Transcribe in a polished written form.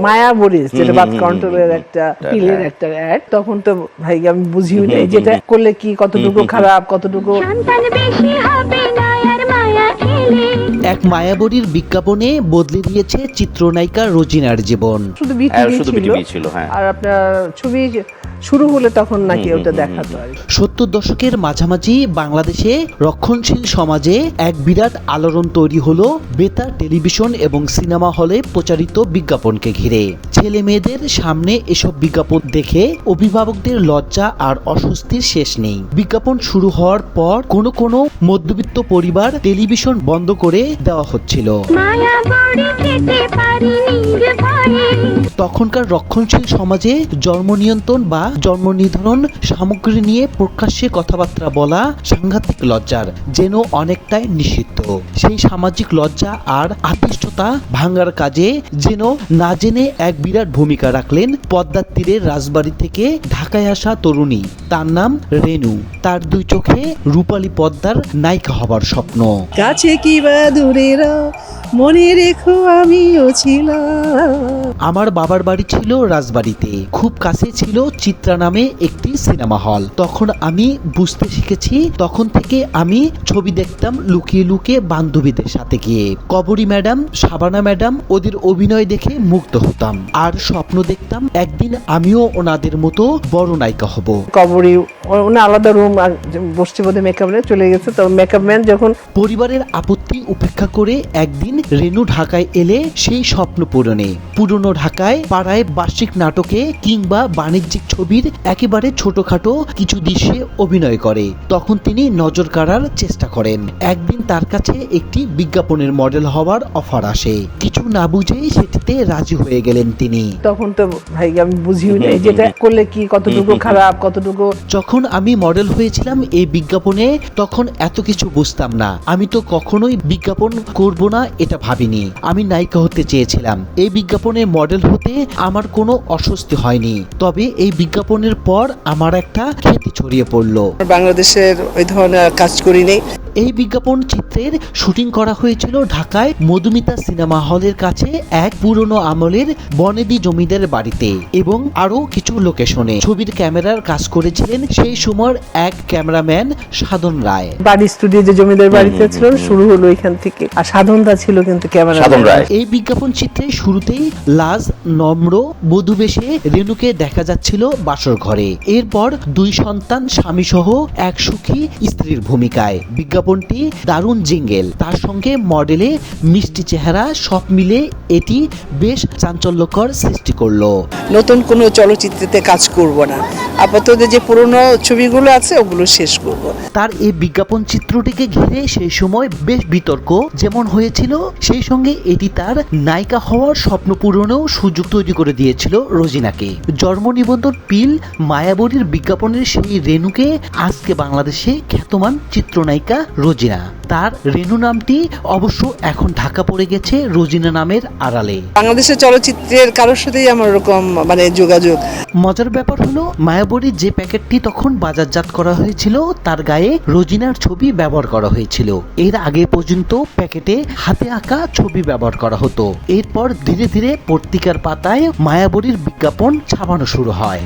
মায়া Boris, যেটা বাদ কন্ট্রোলের একটা পিলের একটা অ্যাড, তখন তো ভাই আমি বুঝিও নাই যেটা করলে কি কতটুকু খারাপ, কতটুকু। এক মায়াবরীর বিজ্ঞাপনে বদলে দিয়েছে চিত্রনায়িকা রোজিনার জীবন। শুধু বিটিভি ছিল, আর আপনার ছবি শুরু হলে তখন নাকি ওটা দেখাতো। 70 দশকের মাঝামাঝি বাংলাদেশে রক্ষণশীল সমাজে এক বিরাট আলোড়ন তৈরি হলো বেতার, টেলিভিশন এবং সিনেমা হলে প্রচারিত বিজ্ঞাপনকে ঘিরে। ছেলে মেয়েদের সামনে এসব বিজ্ঞাপন দেখে অভিভাবকদের লজ্জা আর অস্বস্তির শেষ নেই। বিজ্ঞাপন শুরু হওয়ার পর কোনো কোনো মধ্যবিত্ত পরিবার টেলিভিশন বন্ধ করে দেওয়া হচ্ছিল। তখনকার রক্ষণশীল সমাজে জন্ম নিয়ন্ত্রণ বা জন্ম নির্ধারণ সামগ্রী নিয়ে প্রকাশ্যে কথাবার্তা বলা সাংঘাতিক লজ্জার, যেন অনেকটাই নিষিদ্ধ। সেই সামাজিক লজ্জা আর আতিষ্ঠতা ভাঙার কাজে যেন না জেনে এক বিরাট ভূমিকা রাখলেন পদ্মার তীরের রাজবাড়ি থেকে ঢাকায় আসা তরুণী। তার নাম রেনু। তার দুই চোখে রূপালী পদ্মার নায়িকা হবার স্বপ্ন। কাছে কি বা দূরেরা মনে রেখো আমিও ছিলাম। আমার বাবার বাড়ি ছিল রাজবাড়িতে, খুব কাছে ছিল চিত্রা নামে একটি সিনেমা হল। তখন আমি বুঝতে শিখেছি, তখন থেকে আমি ছবি দেখতাম লুকিয়ে লুকিয়ে বান্ধবীদের সাথে গিয়ে। কবরী ম্যাডাম, শাবানা ম্যাডাম, ওদের অভিনয় দেখে মুগ্ধ হতাম আর স্বপ্ন দেখতাম একদিন আমিও ওনাদের মতো বড় নায়িকা হব। কবরী ওনা আলাদা রুম আর বসছে বোধহয় মেকআপ ম্যান চলে গেছে, তো মেকআপ ম্যান যখন পরিবারের আপত্তি উপেক্ষা করে একদিন রেনু ঢাকায় এলে সেই স্বপ্ন পূরণে পুরনো ঢাকায় পাড়ায় বার্ষিক নাটকে কিংবা বাণিজ্যিক ছবির একেবারে ছোটখাটো কিছু দৃশ্যে অভিনয় করে। তখন তিনি নজর কাড়ার চেষ্টা করেন। একদিন তার কাছে একটি বিজ্ঞাপনের মডেল হওয়ার অফার আসে। কিছু না বুঝেই সেটিতে রাজি হয়ে গেলেন তিনি। তখন তো ভাই আমি বুঝিও নাই যেটা করলে কি কতটুকু খারাপ, কতটুকু। যখন আমি মডেল হয়েছিলাম এই বিজ্ঞাপনে, তখন এত কিছু বুঝতাম না। আমি তো কখনোই বিজ্ঞাপন করব না এটা ভাবিনি। আমি নায়িকা হতে চেয়েছিলাম। এই বিজ্ঞাপনে মডেল হতে আমার কোনো অস্বস্তি হয়নি, তবে এই বিজ্ঞাপনের পর আমার একটা খ্যাতি ছড়িয়ে পড়লো। বাংলাদেশের ওই ধরনের কাজ করিনি। এই বিজ্ঞাপন চিত্রের শুটিং করা হয়েছিল ঢাকায় মধুমিতা সিনেমা হলের কাছে এক পুরনো আমলের বনেদি জমিদার বাড়িতে এবং আরো কিছু লোকেশনে। ছবির ক্যামেরার কাজ করেছিলেন সেই সময়ের এক ক্যামেরাম্যান সাধন রায়। বাড়ি স্টুডিও যে জমিদার বাড়িতে ছিল, শুরু হলো এখান থেকে। আর সাধনদা ছিল কিন্তু ক্যামেরা। এই বিজ্ঞাপন চিত্রে শুরুতেই লাজ নম্র বধূ বেশে রেনুকে দেখা যাচ্ছিল বাসর ঘরে। এরপর দুই সন্তান, স্বামী সহ এক সুখী স্ত্রীর ভূমিকায়। বিজ্ঞাপনটি দারুণ জিঙ্গেল, তার সঙ্গে মডেলে মিষ্টি চেহারা, সব মিলে এটি বেশ চাঞ্চল্যকর সৃষ্টি করলো। নতুন কোনো চলচ্চিত্রে কাজ করব না, আপাতত যে পুরনো ছবিগুলো আছে ওগুলো শেষ করব। তার এই বিজ্ঞাপন চিত্রটিকে ঘিরে সেই সময় বেশ বিতর্ক যেমন হয়েছিল, সেই সঙ্গে এটি তার নায়িকা হওয়ার স্বপ্ন পূরণেও সুযোগ তৈরি করে দিয়েছিল রোজিনাকে। জন্ম নিবন্ধন পিল মায়াবরীর বিজ্ঞাপনের সেই রেনুকে আজকে বাংলাদেশে খ্যাতমান চিত্রনায়িকা রোজিনা। তার রেনু নামটি অবশ্য এখন ঢাকা পড়ে গেছে রোজিনা নামের আড়ালে। বাংলাদেশের চলচ্চিত্রের কারোর সাথেই আমার ওরকম যোগাযোগ। মজার ব্যাপার হলো, মায়াবরীর যে প্যাকেটটি তখন বাজারজাত করা হয়েছিল তার গায়ে রোজিনার ছবি ব্যবহার করা হয়েছিল। এর আগে পর্যন্ত প্যাকেটে হাতে আঁকা ছবি ব্যবহার করা হতো। এরপর ধীরে ধীরে পত্রিকার পাতায় মায়াবরীর বিজ্ঞাপন ছাপানো শুরু হয়।